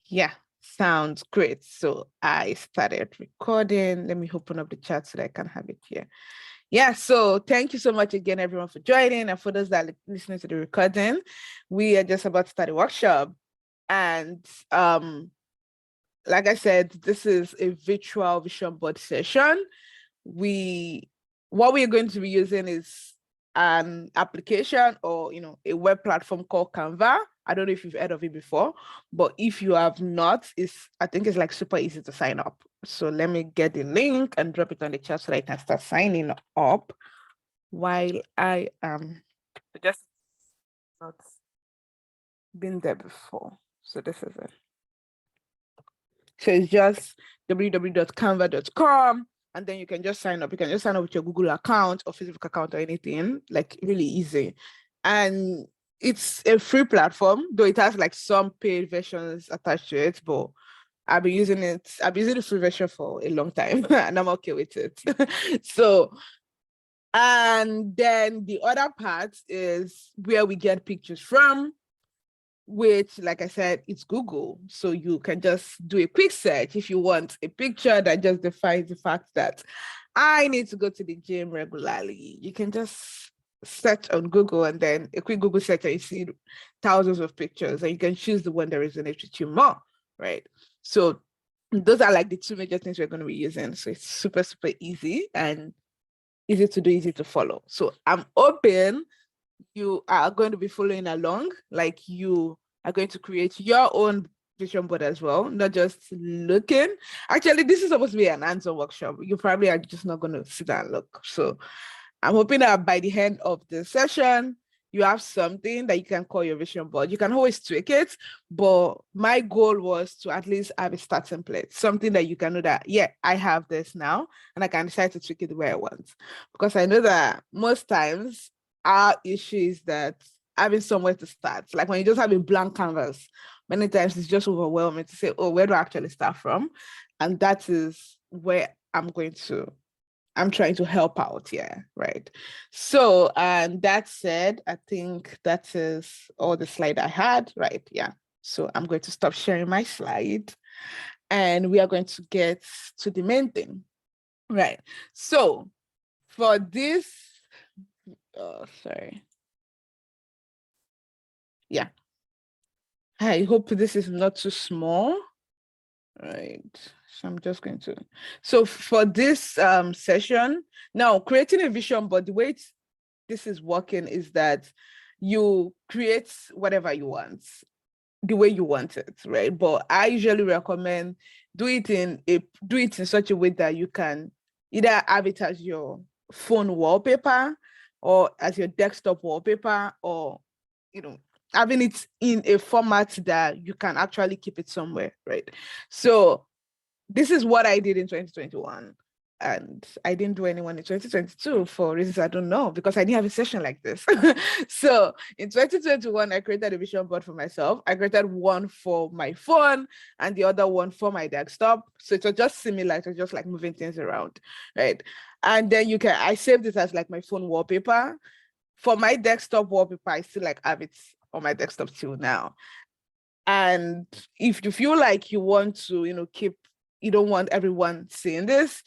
Yeah, sounds great. So I started recording. Let me open up the chat so that I can have it here. Yeah, so thank you so much again, everyone, for joining. And for those that are listening to the recording, we are just about to start a workshop. And like I said, this is a virtual vision board session. What we're going to be using is an application or a web platform called Canva. I don't know if you've heard of it before, but if you have not, I think it's like super easy to sign up. So let me get the link and drop it on the chat so that I can start signing up while I am just not been there before. So this is it. So it's just www.canva.com. And then you can just sign up. You can just sign up with your Google account or Facebook account or anything, like really easy. And it's a free platform, though it has like some paid versions attached to it, but I've been using the free version for a long time and I'm okay with it. So, and then the other part is where we get pictures from, which, like I said, it's Google. So you can just do a quick search if you want a picture that just defines the fact that I need to go to the gym regularly. You can just search on Google and then a quick Google search and you see thousands of pictures and you can choose the one that resonates with you more, right? So those are like the two major things we're going to be using. So it's super, super easy and easy to do, easy to follow. So I'm open. You are going to be following along, like you are going to create your own vision board as well, not just looking. Actually, this is supposed to be an hands-on workshop. You probably are just not going to sit and look. So I'm hoping that by the end of the session, you have something that you can call your vision board. You can always tweak it, but my goal was to at least have a starting place, something that you can know that, yeah, I have this now, and I can decide to tweak it the way I want. Because I know that most times our issue is that having somewhere to start, like when you just have a blank canvas, many times it's just overwhelming to say, oh, where do I actually start from? And that is where I'm trying to help out here, right? So, and that said, I think that is all the slide I had, right? Yeah. So I'm going to stop sharing my slide and we are going to get to the main thing, right? So for this, oh, sorry. Yeah. I hope this is not too small. Right. So I'm just going to. So for this session, now creating a vision board, the way this is working is that you create whatever you want, the way you want it, right? But I usually recommend do it in such a way that you can either have it as your phone wallpaper or as your desktop wallpaper, or having it in a format that you can actually keep it somewhere, right? So this is what I did in 2021. And I didn't do anyone in 2022 for reasons I don't know, because I didn't have a session like this. So in 2021, I created a vision board for myself. I created one for my phone and the other one for my desktop. So it was just similar. It was just like moving things around, right? And then I saved it as like my phone wallpaper. For my desktop wallpaper, I still like have it on my desktop till now. And if you feel like you want to, you don't want everyone seeing this,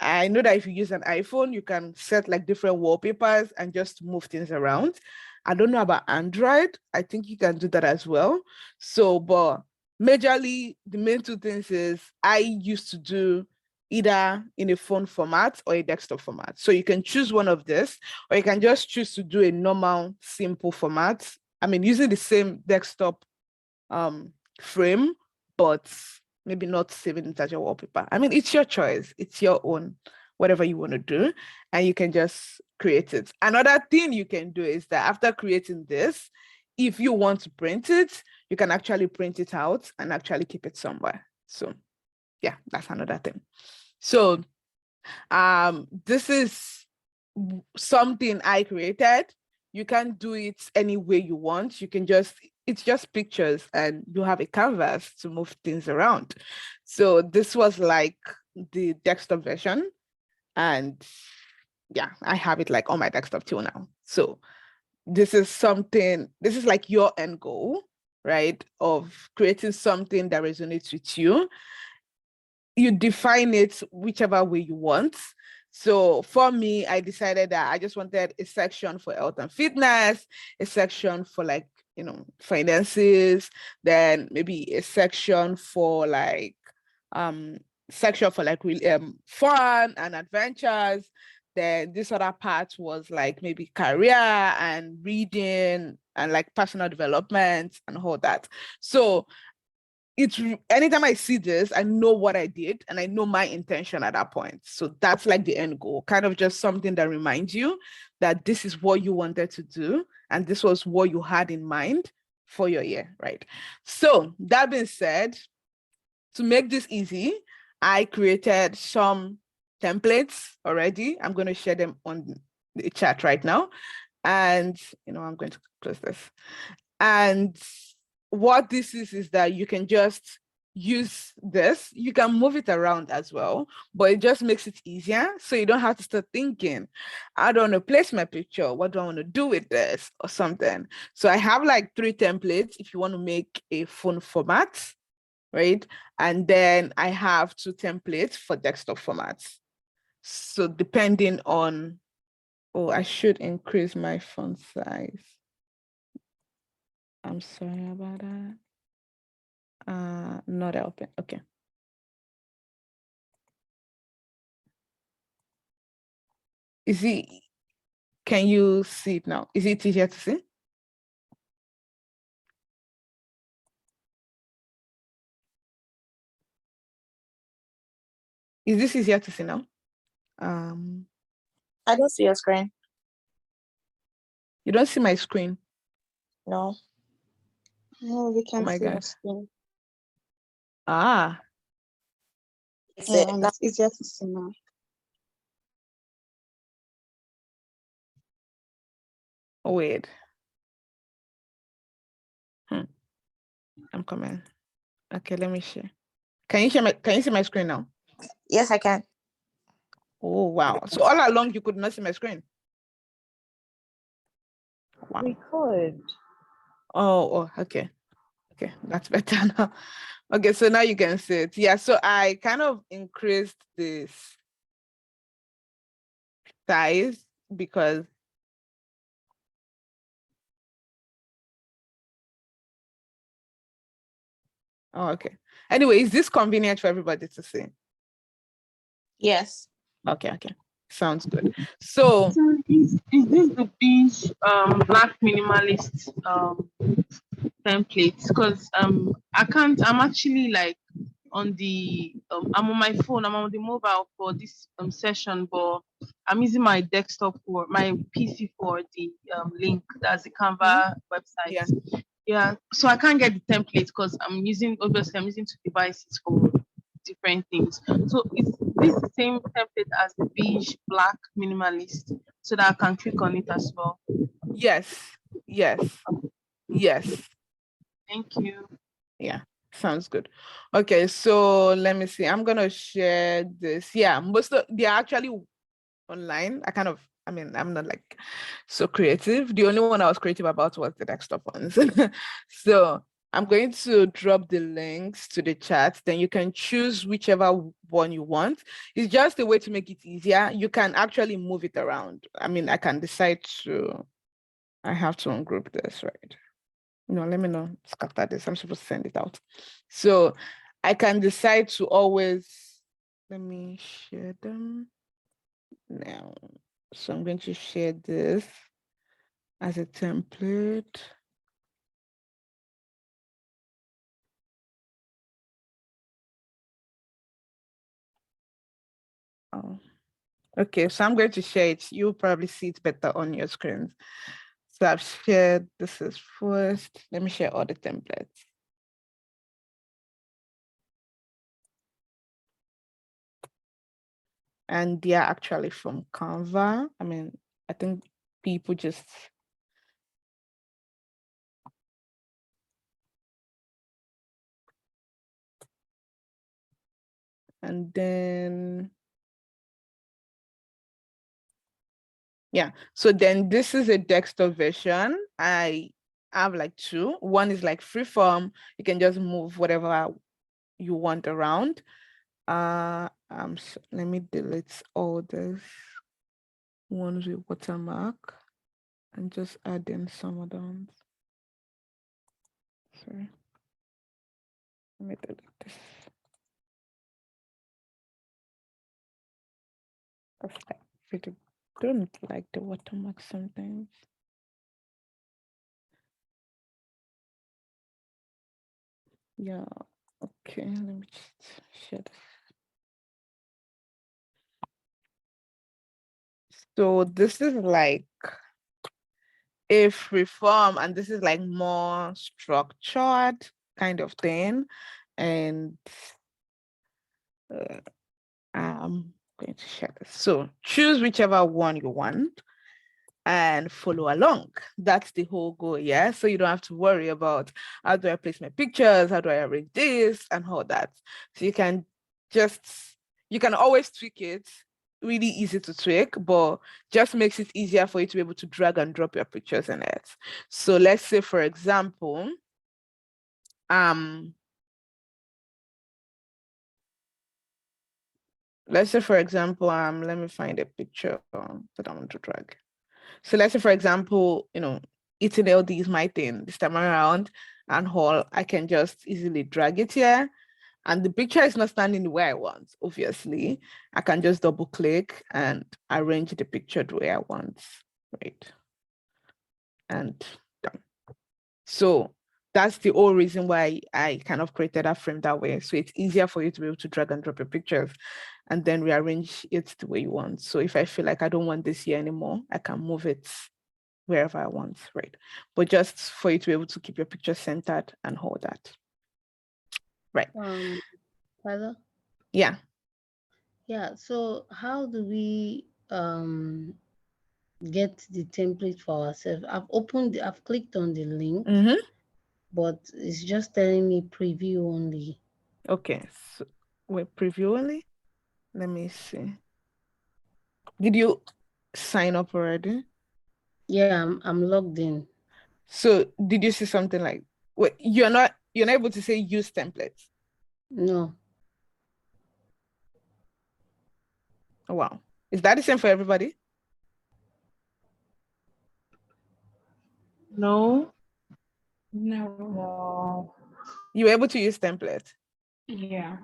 I know that if you use an iPhone, you can set like different wallpapers and just move things around. I don't know about Android. I think you can do that as well. So, but majorly, the main two things is I used to do either in a phone format or a desktop format. So you can choose one of this, or you can just choose to do a normal, simple format. I mean, using the same desktop frame, but maybe not saving it as your wallpaper. I mean, it's your choice. It's your own, whatever you want to do, and you can just create it. Another thing you can do is that after creating this, if you want to print it, you can actually print it out and actually keep it somewhere. So yeah, that's another thing. So this is something I created. You can do it any way you want. You can it's just pictures and you have a canvas to move things around. So this was like the desktop version. And yeah, I have it like on my desktop till now. So this is like your end goal. right, of creating something that resonates with you. You define it whichever way you want. So for me, I decided that I just wanted a section for health and fitness, a section for like, finances, then maybe a section for like fun and adventures. Then this other part was like maybe career and reading and like personal development and all that. So it's anytime I see this, I know what I did and I know my intention at that point. So that's like the end goal, kind of just something that reminds you that this is what you wanted to do and this was what you had in mind for your year, right? So that being said, to make this easy, I created some templates already. I'm going to share them on the chat right now. And, I'm going to close this. And what this is that you can just use this. You can move it around as well, but it just makes it easier. So you don't have to start thinking, I don't want to place my picture. What do I want to do with this or something? So I have like 3 templates if you want to make a phone format, right? And then I have 2 templates for desktop formats. So depending on, I should increase my font size. I'm sorry about that. Not helping. Okay. Can you see it now? Is it easier to see? Is this easier to see now? I don't see your screen. You don't see my screen? No. No, we can't see your screen. It's easier to see now. Oh, wait. I'm coming. Okay, let me share. Can you see my screen now? Yes, I can. Oh, wow. So all along you could not see my screen? Wow. We could. Oh, okay. Okay, that's better now. Okay, so now you can see it. Yeah, so I kind of increased this size because okay. Anyway, is this convenient for everybody to see? Yes. Okay. Sounds good. So is this the beige black minimalist template? Because I'm actually like on the I'm on my phone, I'm on the mobile for this session, but I'm using my desktop for my PC for the link. That's the Canva website. Yeah. So I can't get the template because I'm using 2 devices for different things. So is this the same template as the beige black minimalist so that I can click on it as well? Yes. Thank you. Yeah, sounds good. Okay, so let me see. I'm gonna share this. Yeah, they're actually online. I'm not like so creative. The only one I was creative about was the desktop ones. So I'm going to drop the links to the chat. Then you can choose whichever one you want. It's just a way to make it easier. You can actually move it around. I can decide I have to ungroup this, right? No, let me know. Scatter this. I'm supposed to send it out. So I can decide to always, let me share them now. So I'm going to share this as a template. Oh, okay. So I'm going to share it. You'll probably see it better on your screens. So I've shared this is first. Let me share all the templates. And they are actually from Canva. I think people just and then yeah, so then this is a desktop version. I I have like two. One is like free form. You can just move whatever you want around. Let me delete all this ones with watermark and just add in some of them. Sorry. Let me delete this. I don't like the watermark sometimes. Yeah, okay, let me just share this. So this is like a free form, and this is like more structured kind of thing. And I'm going to share this. So choose whichever one you want and follow along. That's the whole goal, yeah? So you don't have to worry about how do I place my pictures, how do I arrange this and all that. So you can always tweak it, really easy to tweak, but just makes it easier for you to be able to drag and drop your pictures in it. So let's say, for example, let me find a picture that I want to drag. So let's say, for example, eating healthy is my thing this time around, and all, I can just easily drag it here. And the picture is not standing the way I want, obviously. I can just double click and arrange the picture the way I want, right? And done. So that's the whole reason why I kind of created that frame that way. So it's easier for you to be able to drag and drop your pictures and then rearrange it the way you want. So if I feel like I don't want this here anymore, I can move it wherever I want, right? But just for you to be able to keep your picture centered and hold that. Right. Tyler? Yeah. Yeah, so how do we get the template for ourselves? I've clicked on the link, but it's just telling me preview only. Okay, so wait, preview only? Let me see. Did you sign up already? Yeah, I'm logged in. So did you see something like, wait, you're not able to say use templates? No. Oh, wow. Is that the same for everybody? No. No. You were able to use templates? Yeah.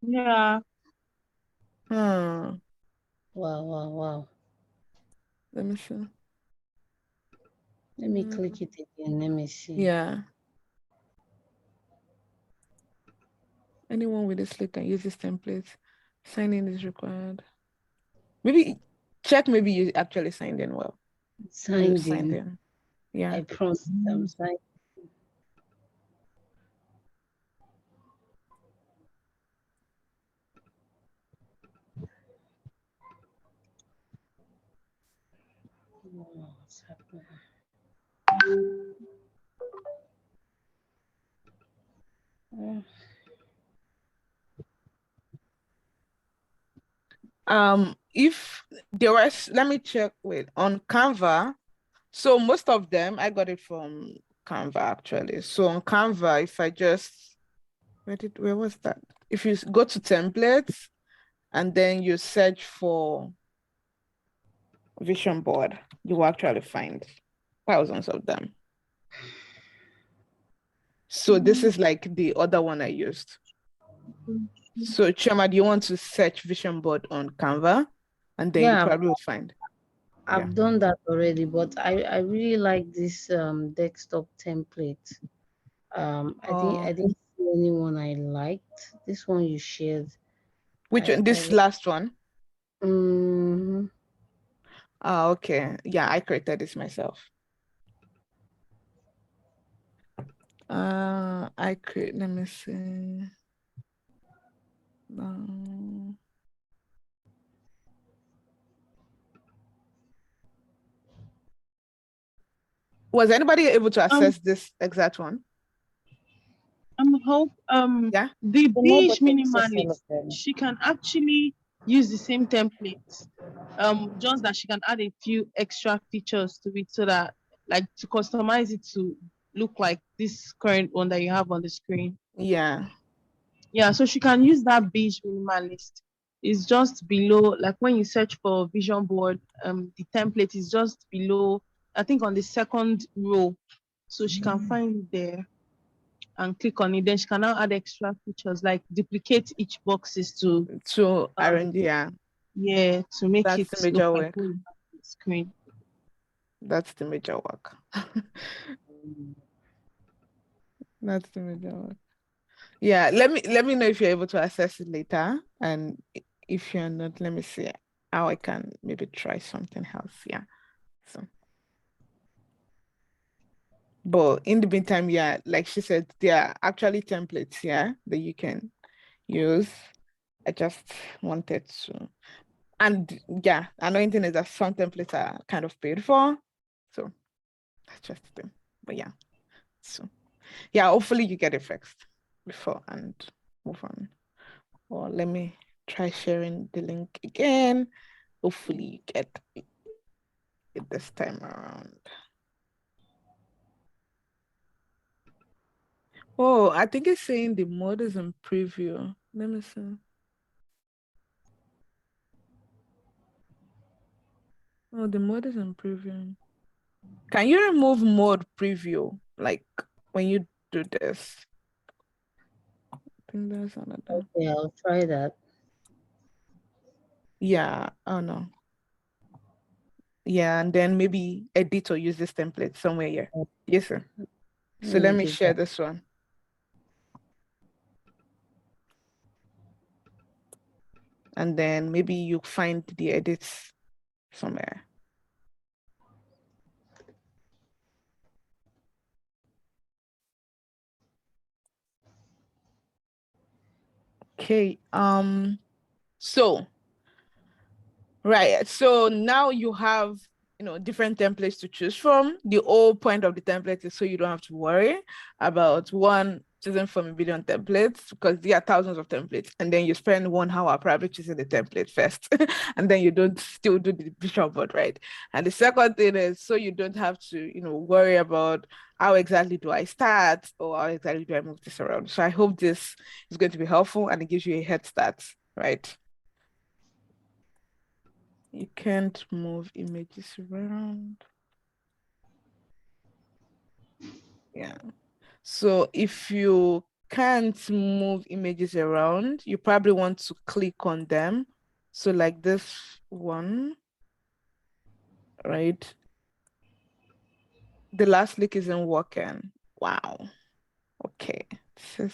Yeah. Wow, wow, wow. Let me see. Let me click it again. Let me see. Yeah. Anyone with a slate can use this template. Sign in is required. Maybe check, maybe you actually signed in well. Signed in. Yeah. I promise I'm signed. What's happening? If there was, let me check on Canva. So most of them, I got it from Canva actually. So on Canva, if I just, where was that? If you go to templates and then you search for vision board, you will actually find thousands of them. So this is like the other one I used. So Chema, do you want to search vision board on Canva? And then you probably will find. I've done that already, but I really like this desktop template. I didn't see anyone I liked. This one you shared. Which one? This last one? Oh, okay. Yeah, I created this myself. Let me see. Was anybody able to access this exact one? Hope yeah, the beige minimalist, she can actually use the same template, just that she can add a few extra features to it so that, like, to customize it to look like this current one that you have on the screen. Yeah. Yeah, so she can use that beige minimalist. It's just below, like when you search for vision board, the template is just below, I think on the second row. So she can find it there and click on it. Then she can now add extra features like duplicate each boxes To arrange, yeah. yeah, to make That's it the look major like work. what you have on the screen. That's the major work. That's the major work. Yeah, let me know if you're able to access it later. And if you're not, let me see how I can maybe try something else. Yeah. So, but in the meantime, yeah, like she said, there are actually templates, yeah, that you can use. I just wanted to, and yeah, annoying thing is that some templates are kind of paid for. So that's just the thing. But yeah. So yeah, hopefully you get it fixed before and move on. Or let me try sharing the link again. Hopefully you get it this time around. Oh, I think it's saying the mode is in preview. Let me see. Oh, the mode is in preview. Can you remove mode preview? Like when you do this? I think there's another. Yeah, I'll try that. Yeah. Oh no. Yeah, and then maybe edit or use this template somewhere here. Yes, sir. So let me do share that. this one. And then maybe you find the edits somewhere. Okay. So right. So now you have, different templates to choose from. The whole point of the template is so you don't have to worry about one choosing from a billion templates, because there are thousands of templates, and then you spend 1 hour probably choosing the template first, and then you don't still do the vision board, right? And the second thing is so you don't have to, worry about how exactly do I start or how exactly do I move this around. So I hope this is going to be helpful and it gives you a head start, right? You can't move images around. Yeah. So if you can't move images around, you probably want to click on them. So like this one, right? The last link isn't working. Wow. Okay. So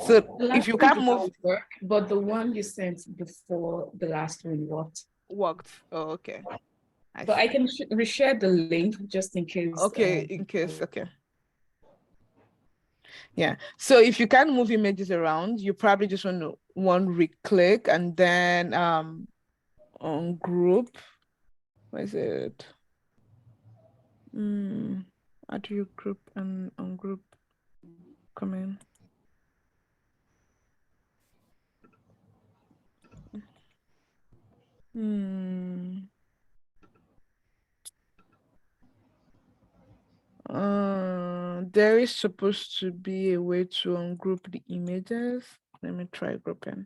The if last you one can't did move, not work, but the one you sent before the last one worked. worked. Oh, okay. I But I see. can reshare the link just in case. Okay, in case, okay. Yeah. So if you can't move images around, you probably just want to re-click and then on group. What is it? How do you group and on group come in? There is supposed to be a way to ungroup the images. Let me try grouping.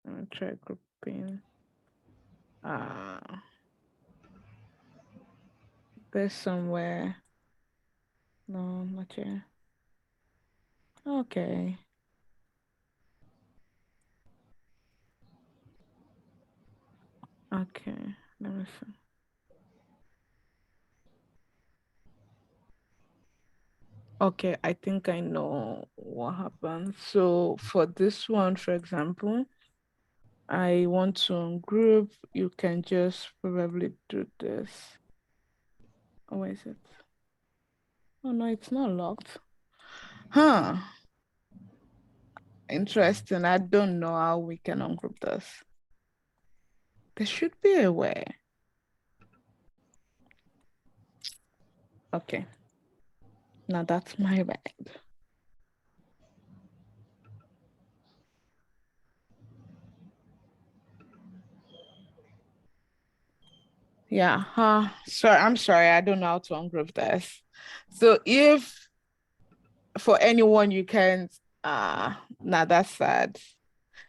Let me try grouping. There's somewhere. No, not here. Okay. Okay, let me see. Okay, I think I know what happened. So for this one, for example, I want to ungroup. You can just probably do this. Oh, where is it? Oh no, it's not locked. Huh. Interesting. I don't know how we can ungroup this. There should be a way. Okay. Now that's my bad. Yeah. Sorry, I'm sorry. I don't know how to ungroup this. So if for anyone you can't, nah, that's sad.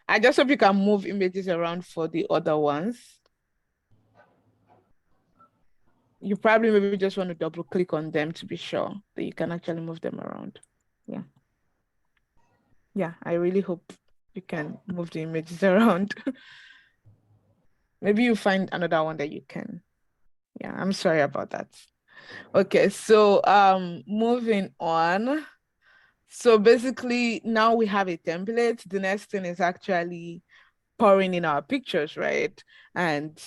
I just hope you can move images around for the other ones. You probably maybe just want to double click on them to be sure that you can actually move them around. Yeah. Yeah, I really hope you can move the images around. Maybe you find another one that you can. Yeah, I'm sorry about that. Okay, so moving on. So basically now we have a template. The next thing is actually pouring in our pictures, right? And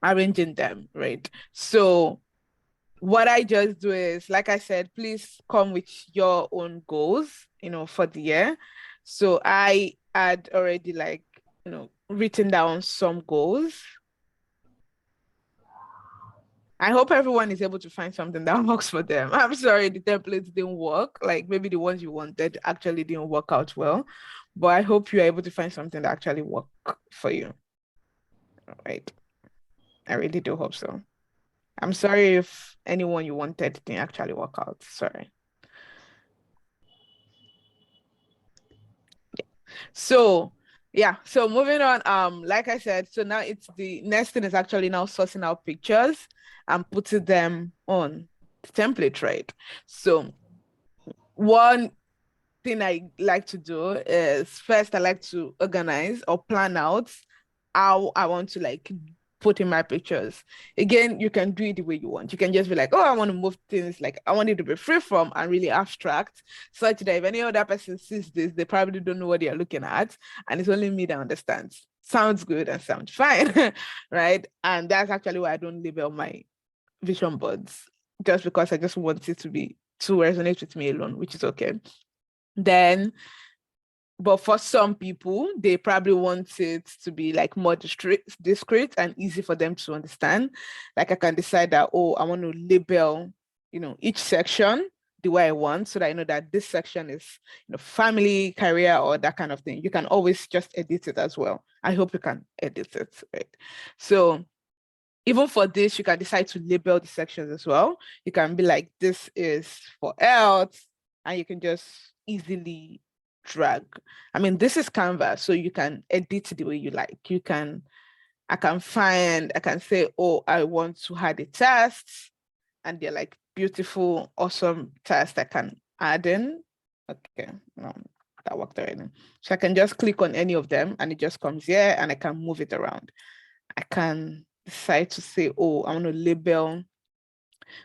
arranging them, right? So what I just do is, like I said, please come with your own goals, for the year. So I had already written down some goals. I hope everyone is able to find something that works for them. I'm sorry the templates didn't work. Like maybe the ones you wanted actually didn't work out well, but I hope you're able to find something that actually work for you. All right. I really do hope so. I'm sorry if anyone you wanted didn't actually work out. Sorry. So yeah, so moving on, like I said, so now it's the next thing is actually now sourcing out pictures and putting them on the template, right? So one thing I like to do is first I like to organize or plan out how I want to put in my pictures. Again, you can do it the way you want. You can just be like, oh, I want to move things, like I want it to be free from and really abstract, such that if any other person sees this, they probably don't know what they are looking at. And it's only me that understands. Sounds good and sounds fine, right? And that's actually why I don't label my vision boards, just because I just want it to resonate with me alone, which is okay. Then, but for some people, they probably want it to be like more discreet and easy for them to understand. Like I can decide that, oh, I want to label, each section the way I want, so that I know that this section is, family, career, or that kind of thing. You can always just edit it as well. I hope you can edit it, right? So even for this, you can decide to label the sections as well. You can be like, this is for health, and you can just easily drag. I mean, this is Canva, so you can edit the way you like. I can say, oh, I want to add a test, and they're like beautiful, awesome tests I can add in. Okay, that worked already. So I can just click on any of them and it just comes here and I can move it around. I can decide to say, oh, I want to label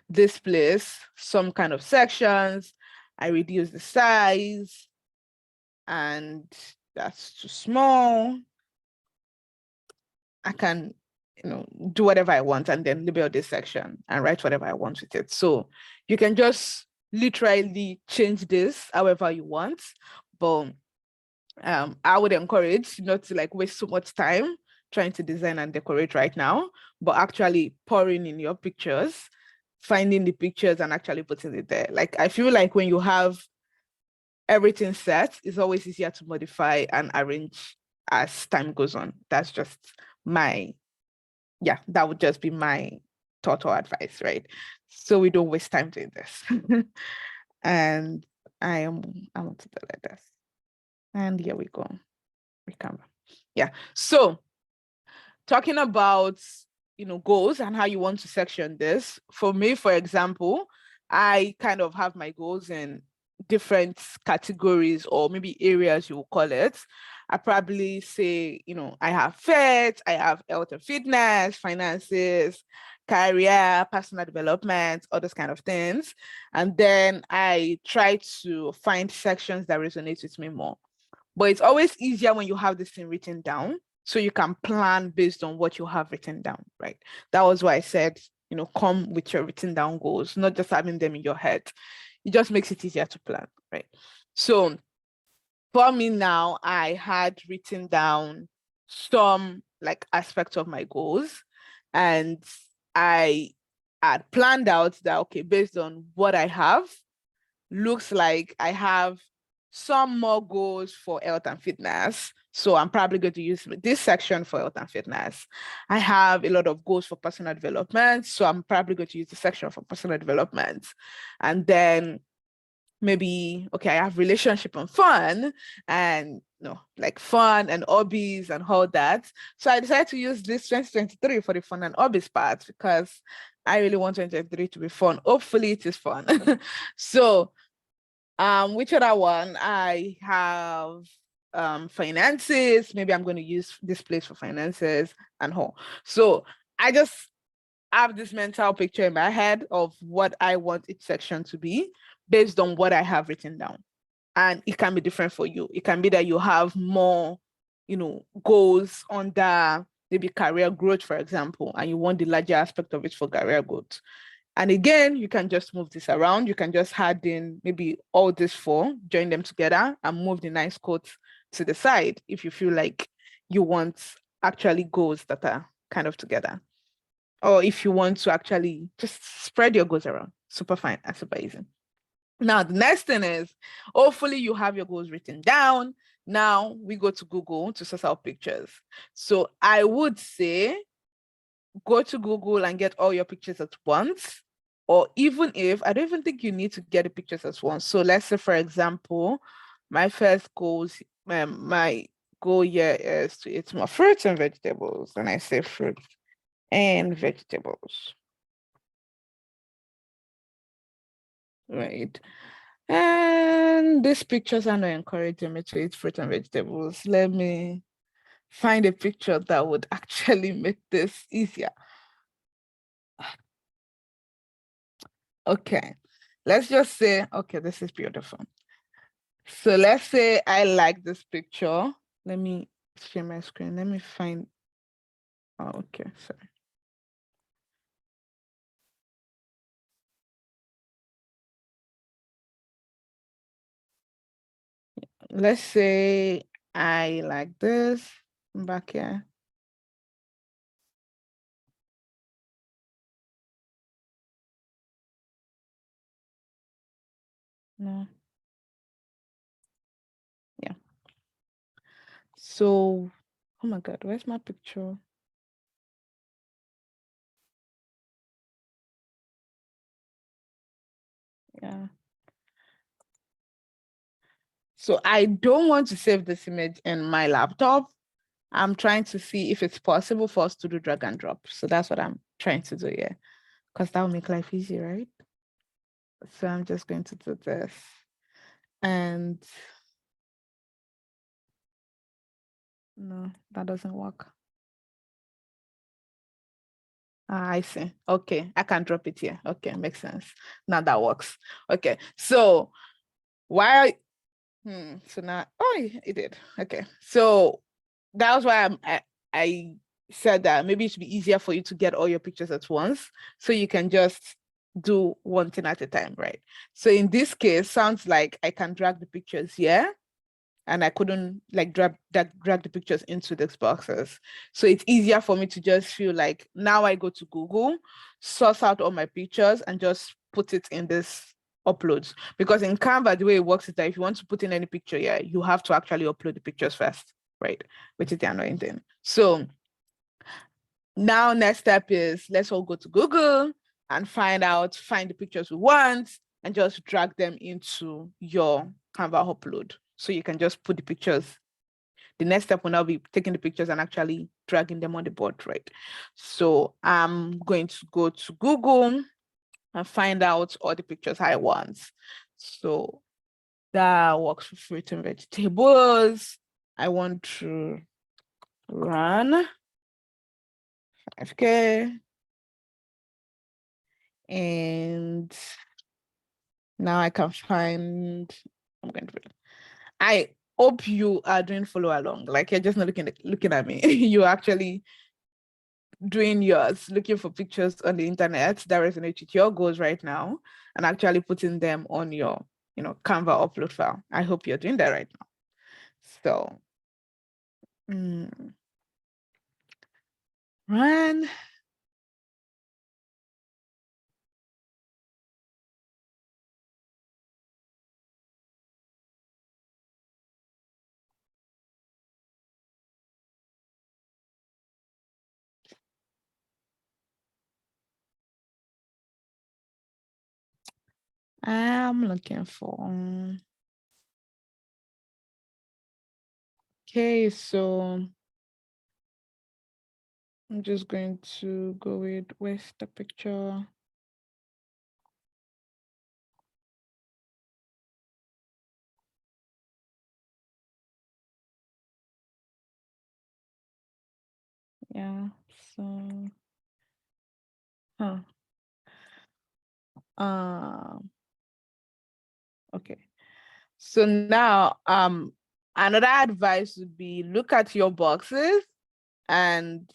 this place, some kind of sections. I reduce the size and that's too small. I can, do whatever I want and then label this section and write whatever I want with it. So you can just literally change this however you want. But I would encourage not to waste so much time trying to design and decorate right now, but actually pouring in your pictures, finding the pictures and actually putting it there. Like I feel like when you have everything set, it's always easier to modify and arrange as time goes on. That's just that would just be my thought or advice, right? So we don't waste time doing this. And I want to do like this. And here we go. We come. Yeah. So talking about, goals and how you want to section this. For me, for example, I kind of have my goals in different categories or maybe areas you will call it. I probably say, I have faith, I have health and fitness, finances, career, personal development, all those kind of things. And then I try to find sections that resonate with me more. But it's always easier when you have this thing written down, so you can plan based on what you have written down, right? That was why I said, come with your written down goals, not just having them in your head. It just makes it easier to plan, right? So for me now, I had written down some aspects of my goals, and I had planned out that, okay, based on what I have, looks like I have some more goals for health and fitness. So I'm probably going to use this section for health and fitness. I have a lot of goals for personal development. So I'm probably going to use the section for personal development. And then maybe, okay, I have relationship and fun and like fun and hobbies and all that. So I decided to use this 2023 for the fun and hobbies part because I really want 2023 to be fun. Hopefully it is fun. So which other one? I have finances. Maybe I'm going to use this place for finances and all. So I just have this mental picture in my head of what I want each section to be based on what I have written down. And it can be different for you. It can be that you have more, goals on the maybe career growth, for example, and you want the larger aspect of it for career growth. And again, you can just move this around. You can just add in maybe all these four, join them together and move the nice quotes to the side if you feel like you want actually goals that are kind of together. Or if you want to actually just spread your goals around. Super fine and super easy. Now, the next thing is, hopefully you have your goals written down. Now we go to Google to source out pictures. So I would say, go to Google and get all your pictures at once. Or even if, I don't even think you need to get the pictures at once. So let's say, for example, my first goals, my goal here is to eat more fruits and vegetables. And I say fruits and vegetables. Right. And these pictures are not encouraging me to eat fruit and vegetables. Let me find a picture that would actually make this easier. Okay, let's just say, okay, this is beautiful. So let's say I like this picture. Let me share my screen. Let me find, oh, okay, sorry. Let's say I like this back here. No. Yeah. So, oh my God, where's my picture? Yeah. So I don't want to save this image in my laptop. I'm trying to see if it's possible for us to do drag and drop. So that's what I'm trying to do here, because that will make life easy, right? So I'm just going to do this. And no, that doesn't work. I see. Okay, I can drop it here. Okay, makes sense. Now that works. Okay, so why? So now, oh, it did. Okay, so that was why I said that maybe it should be easier for you to get all your pictures at once, so you can just do one thing at a time, right? So in this case, sounds like I can drag the pictures here, and I couldn't like drag the pictures into these boxes. So it's easier for me to just feel like now I go to Google, source out all my pictures and just put it in this uploads. Because in Canva, the way it works is that if you want to put in any picture here, you have to actually upload the pictures first, right? Which is the annoying thing. So now next step is let's all go to Google and find the pictures we want and just drag them into your Canva upload. So you can just put the pictures. The next step will now be taking the pictures and actually dragging them on the board, right? So I'm going to go to Google and find out all the pictures I want. So that works for fruit and vegetables. I want to run 5K. And now I can find, I hope you are doing follow along. Like you're just not looking at me. You're actually doing yours, looking for pictures on the internet that resonate with your goals right now and actually putting them on your, Canva upload file. I hope you're doing that right now. So, run. I'm looking for. Okay, so I'm just going to go with the picture. Yeah, so okay. So now another advice would be look at your boxes and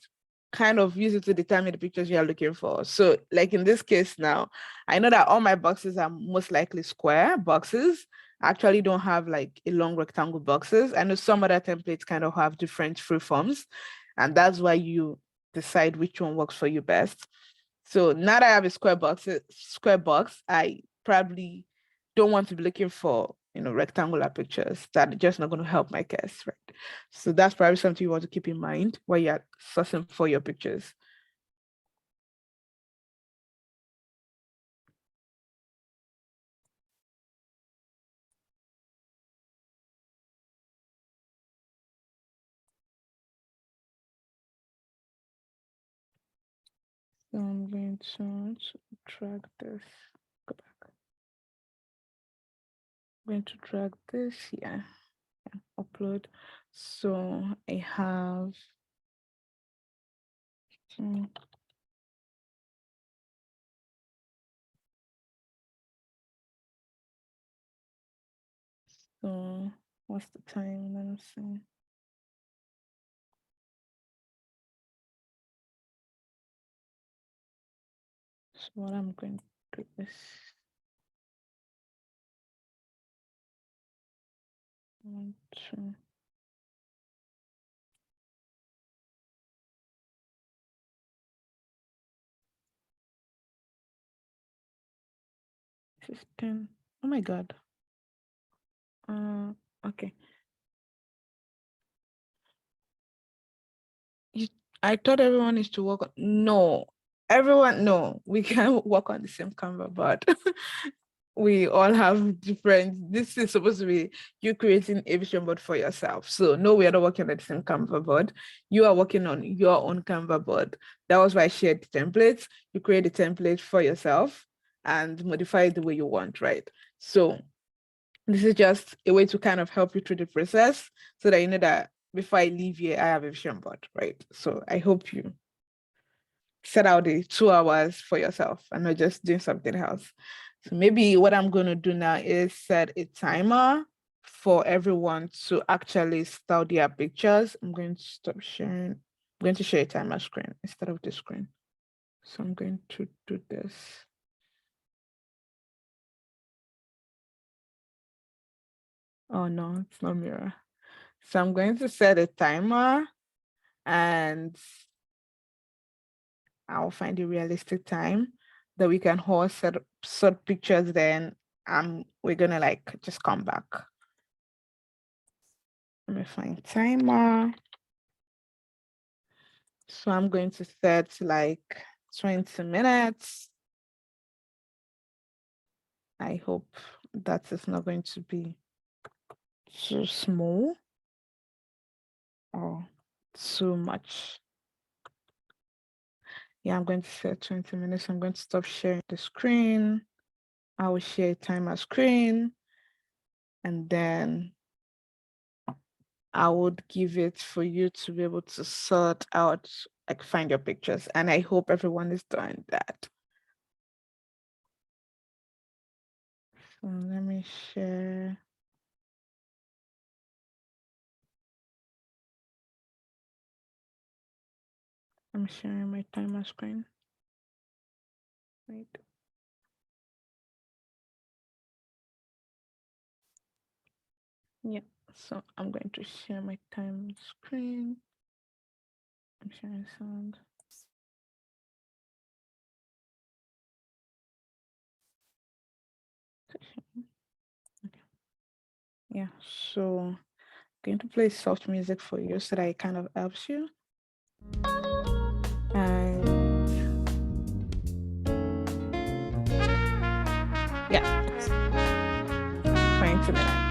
kind of use it to determine the pictures you are looking for. So like in this case now, I know that all my boxes are most likely square boxes. I actually don't have like a long rectangle boxes. I know some other templates kind of have different free forms, and that's why you decide which one works for you best. So now that I have a square box, I probably don't want to be looking for rectangular pictures that are just not going to help my case, right? So that's probably something you want to keep in mind while you're sourcing for your pictures. So I'm going to drag this. Go back. I'm going to drag this here. Yeah, upload. So I have. So what's the time? Let me see. So what I'm going to do is 1, 2. This is 10. Oh my God. Okay. I thought everyone is to work on. No, we can't work on the same Canva, but we all have different. This is supposed to be you creating a vision board for yourself. So no, we are not working on the same Canva board. You are working on your own Canva board. That was why I shared the templates. You create the template for yourself and modify it the way you want, right? So this is just a way to kind of help you through the process so that you know that before I leave here, I have a vision board, right? So I hope you set out the 2 hours for yourself and not just doing something else. So maybe what I'm going to do now is set a timer for everyone to actually start their pictures. I'm going to stop sharing. I'm going to share a timer screen instead of the screen. So I'm going to do this. Oh no, it's not mirror. So I'm going to set a timer and I'll find a realistic time that we can all sort pictures. Then we're gonna like just come back. Let me find timer. So I'm going to set like 20 minutes. I hope that is not going to be too small or too much. Yeah, I'm going to set 20 minutes. I'm going to stop sharing the screen. I will share a timer screen and then I would give it for you to be able to sort out, like find your pictures. And I hope everyone is doing that. So let me share. I'm sharing my timer screen. Wait. Yeah, so I'm going to share my time screen. I'm sharing sound. Okay. Yeah, so I'm going to play soft music for you so that it kind of helps you. And yeah, to me now.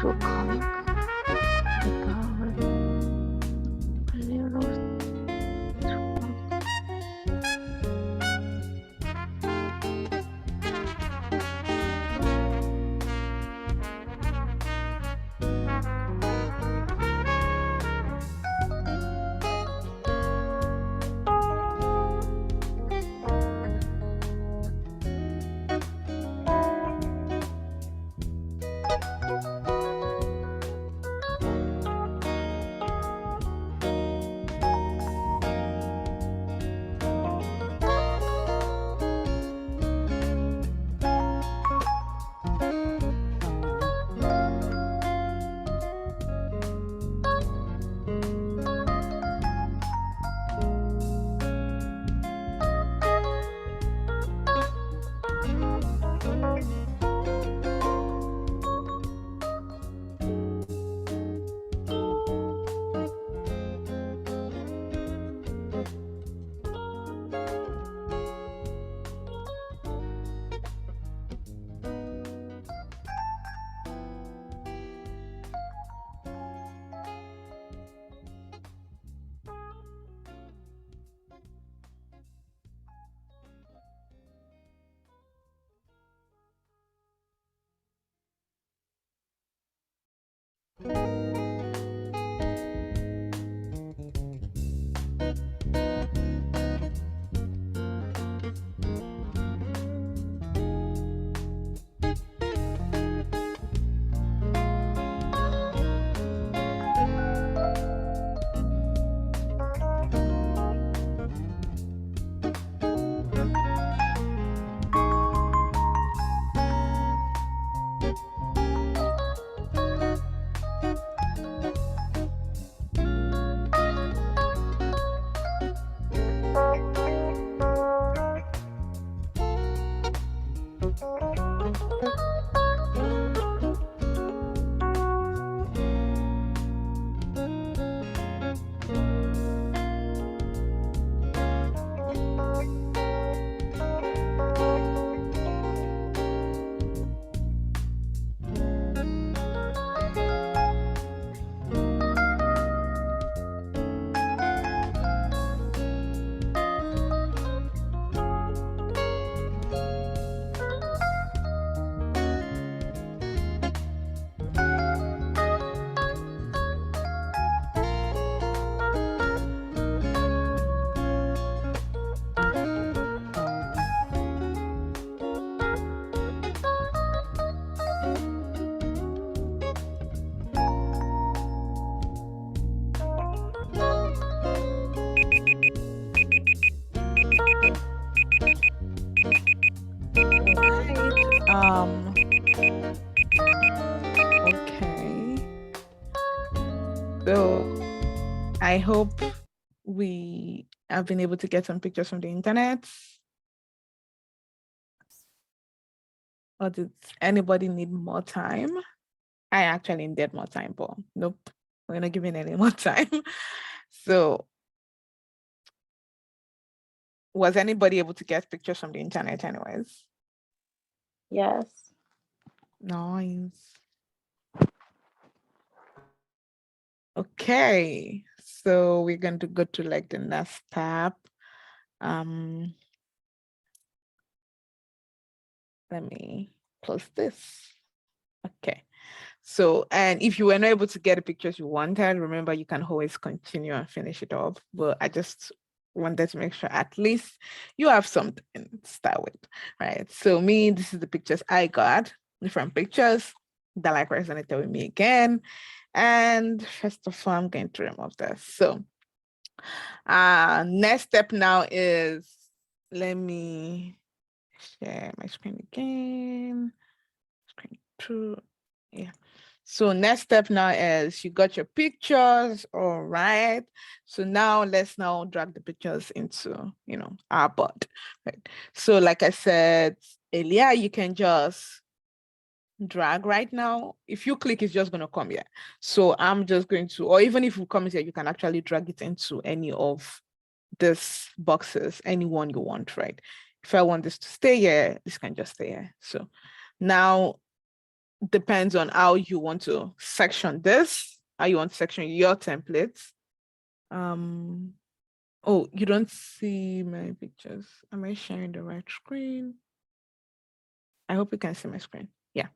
to comic. Okay. So I hope we have been able to get some pictures from the internet. Or does anybody need more time? I actually need more time, but nope, we're not giving any more time. So was anybody able to get pictures from the internet anyways? Yes. Nice. Okay, so we're going to go to like the next tab. Let me close this. Okay. So, and if you were not able to get the pictures you wanted, remember you can always continue and finish it up. But I just wanted to make sure at least you have something to start with, right? So me, this is the pictures I got, different pictures that like resonated with me again. And first of all, I'm going to remove this. So next step now is, let me share my screen again. Screen 2, yeah. So next step now is you got your pictures, all right. So now let's now drag the pictures into, our board, right? So like I said earlier, you can just drag right now. If you click, it's just going to come here. So I'm just going to, or even if you come here, you can actually drag it into any of these boxes, any one you want, right? If I want this to stay here, this can just stay here. So now depends on how you want to section this, how you want to section your templates. Oh, you don't see my pictures. Am I sharing the right screen? I hope you can see my screen. Yeah.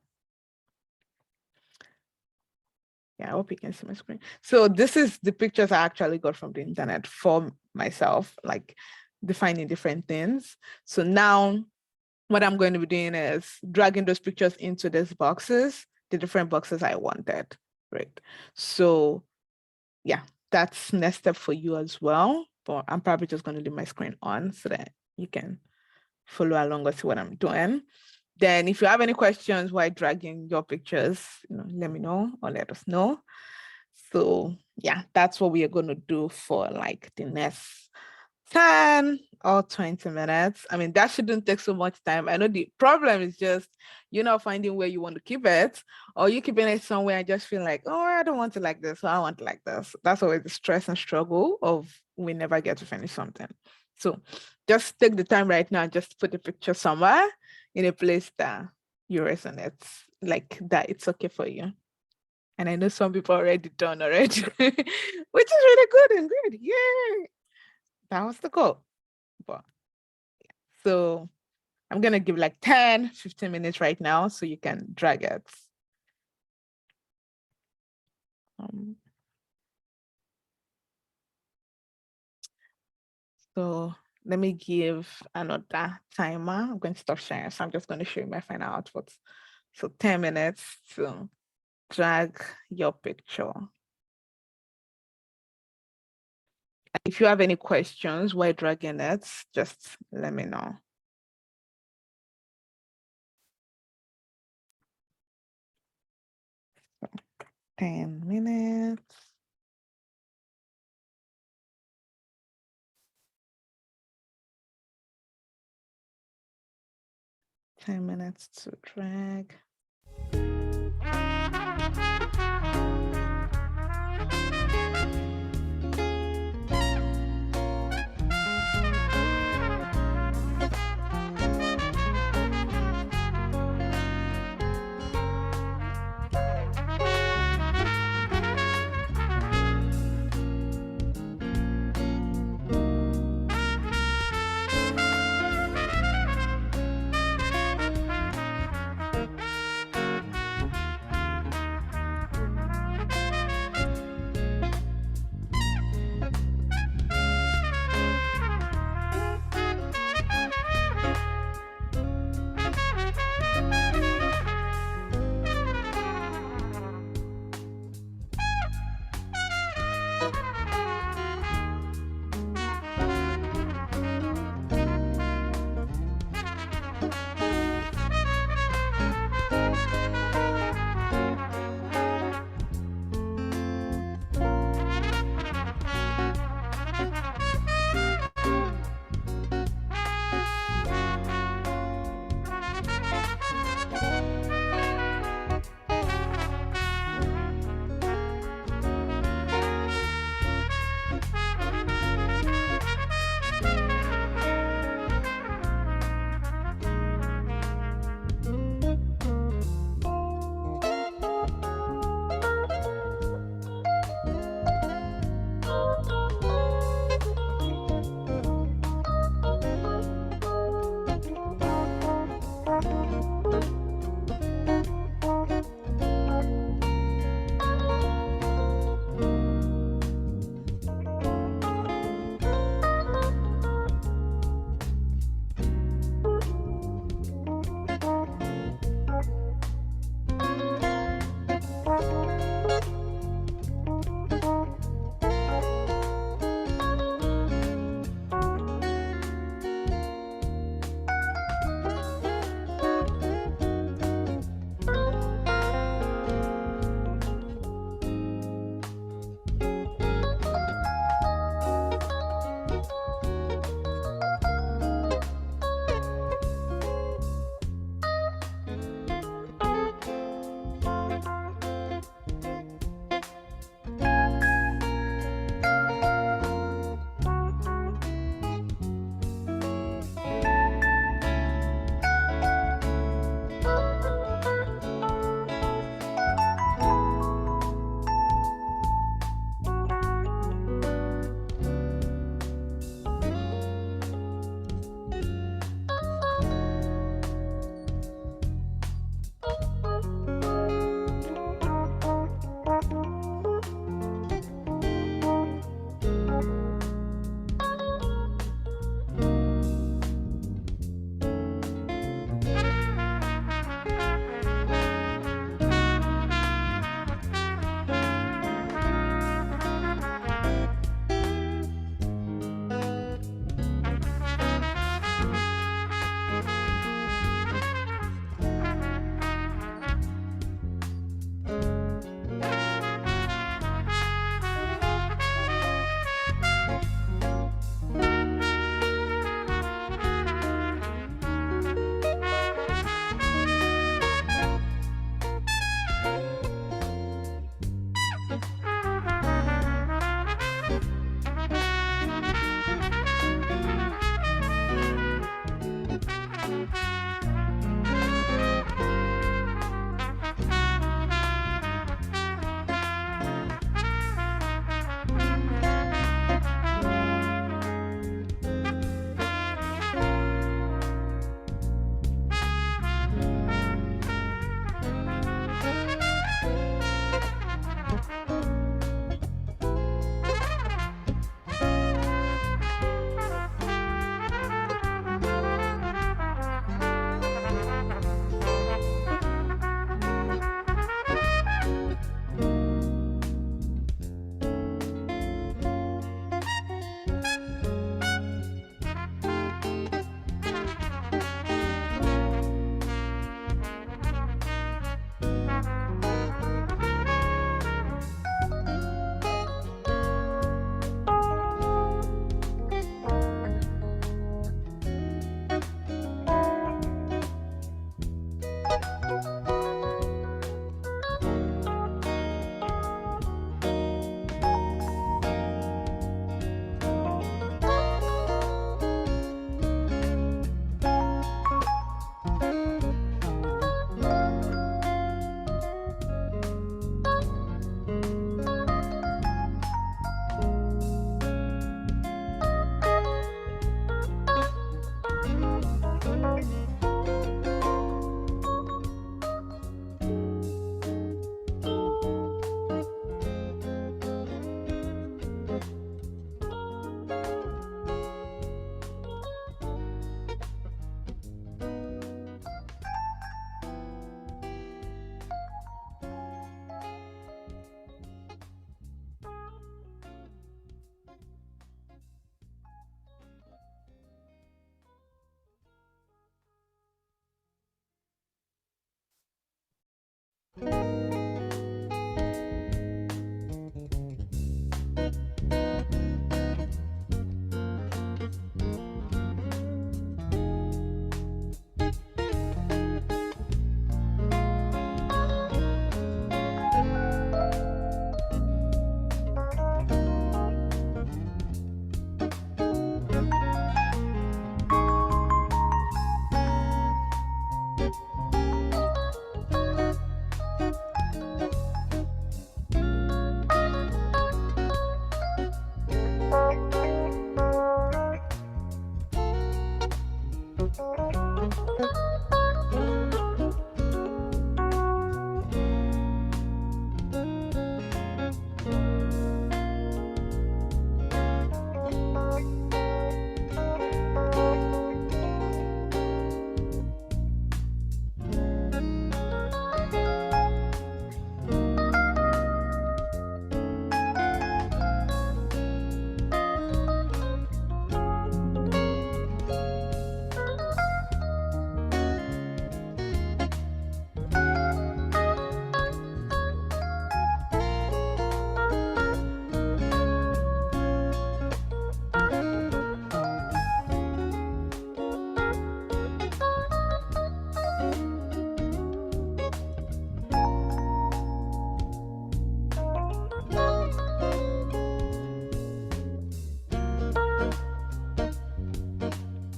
Yeah, I hope you can see my screen. So this is the pictures I actually got from the internet for myself, like defining different things. So now what I'm going to be doing is dragging those pictures into these boxes, the different boxes I wanted, right? So yeah, that's next step for you as well. But I'm probably just going to leave my screen on so that you can follow along with what I'm doing. Then if you have any questions while dragging your pictures, let me know or let us know. So yeah, that's what we are going to do for like the next 10 or 20 minutes. I mean, that shouldn't take so much time. I know the problem is just you're not finding where you want to keep it, or you're keeping it somewhere and just feel like, oh, I don't want it like this, or I want it like this. That's always the stress and struggle of we never get to finish something. So just take the time right now and just put the picture somewhere in a place that you resonate, like that it's okay for you. And I know some people already done already, which is really good and good. Yay! That was the goal. But so I'm gonna give like 10, 15 minutes right now so you can drag it. So let me give another timer. I'm going to stop sharing. So I'm just going to show you my final output. So 10 minutes to drag your picture. If you have any questions while dragging it, just let me know. So 10 minutes. To drag.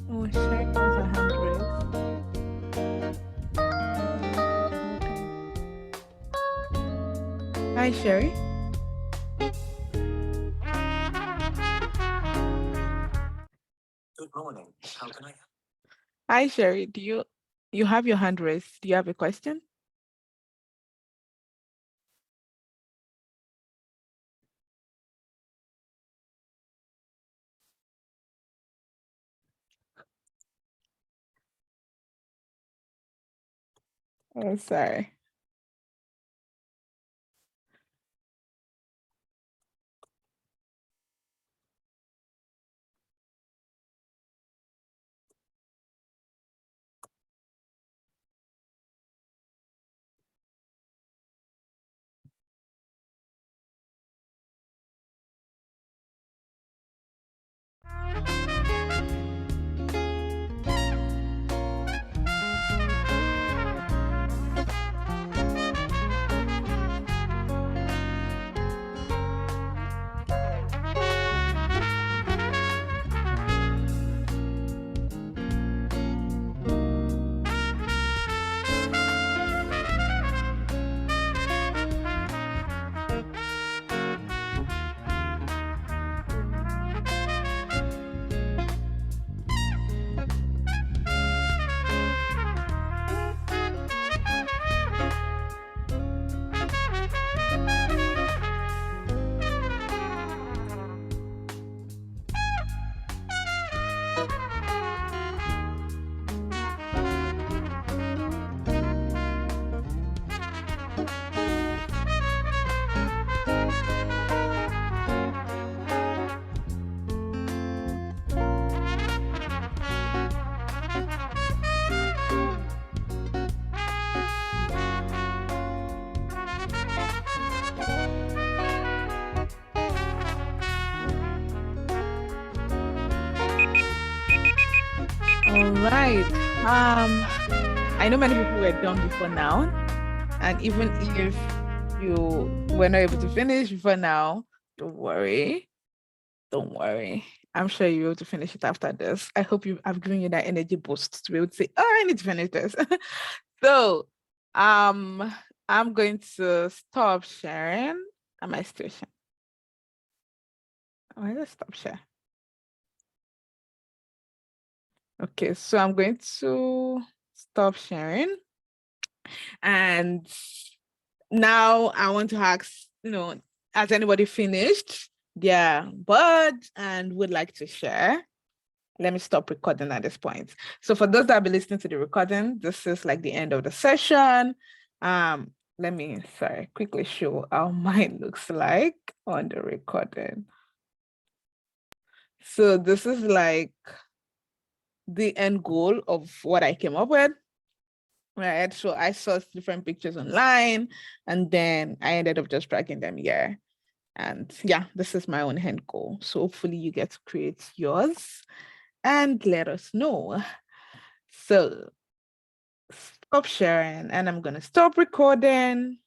Oh, Sherry has her hand raised. Hi, Sherry. Good morning. How can I help? Hi, Sherry. Do you have your hand raised? Do you have a question? Oh, sorry. All right. I know many people were done before now, and even if you were not able to finish before now, don't worry. Don't worry. I'm sure you'll be able to finish it after this. I hope I've given you that energy boost to be able to say, oh, I need to finish this. So I'm going to stop sharing. Am I still sharing? Oh, let's stop sharing. Okay, so I'm going to stop sharing. And now I want to ask, has anybody finished their board and would like to share? Let me stop recording at this point. So for those that be listening to the recording, this is like the end of the session. Let me, quickly show how mine looks like on the recording. So this is like the end goal of what I came up with. right? So I saw different pictures online, and then I ended up just dragging them here. And yeah, this is my own end goal. So hopefully you get to create yours and let us know. So stop sharing, and I'm gonna stop recording.